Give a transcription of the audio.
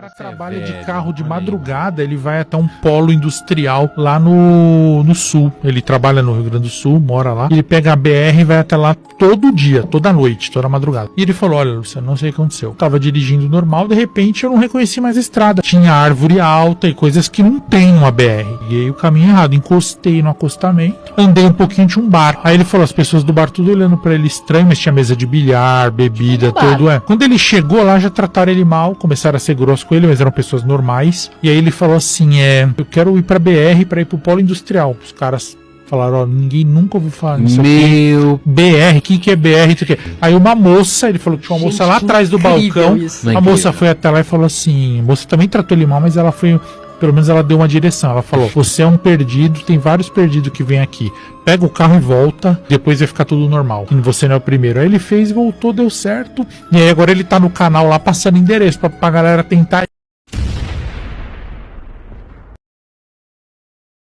cara trabalha de carro de madrugada, ele vai até um polo industrial lá no sul. Ele trabalha no Rio Grande do Sul, mora lá. Ele pega a BR e vai até lá todo dia, toda noite, toda madrugada. E ele falou, olha, Luciano, não sei o que aconteceu. Tava dirigindo normal, de repente eu não reconheci mais a estrada. Tinha árvore alta e coisas que não tem numa BR. E aí o caminho errado. Encostei no acostamento, andei um pouquinho de um bar. Aí ele falou, as pessoas do bar tudo olhando pra ele estranho, mas tinha mesa de bilhar, bebida, tudo. Quando ele chegou lá, já trataram ele mal, começaram a ser grosso com ele, mas eram pessoas normais. E aí ele falou assim, eu quero ir pra BR pra ir pro polo industrial. Os caras falaram, ó, ninguém nunca ouviu falar nisso aqui. BR, o que é BR? Isso aqui. Aí uma moça, ele falou que tinha uma moça lá atrás do balcão. A moça foi até lá e falou assim, a moça também tratou ele mal, mas ela foi, pelo menos ela deu uma direção. Ela falou, você é um perdido, tem vários perdidos que vêm aqui. Pega o carro e volta, depois vai ficar tudo normal. E você não é o primeiro. Aí ele fez, voltou, deu certo. E aí agora ele tá no canal lá passando endereço pra galera tentar